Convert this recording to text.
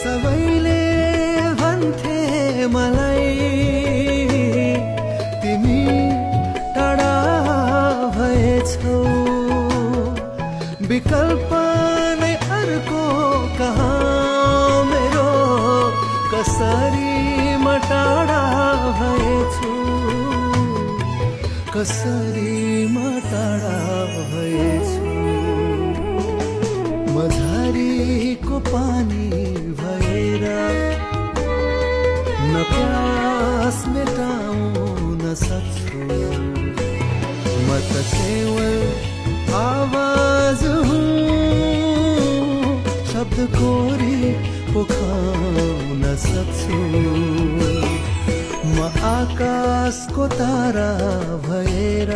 सबैले भन्थे मलाई तिमी टाढा भएछौ, विकल्प नै अर्को कहाँ मेरो, कसरी म टाढा भएछु, कसरी म टाढा भएछु। मझारीको पानी भएर न प्यास मेटाउन सक्छु, म त केवल आवाज हुँ, शब्द कोरी पोखाउन सक्छु। म आकाशको तारा भएर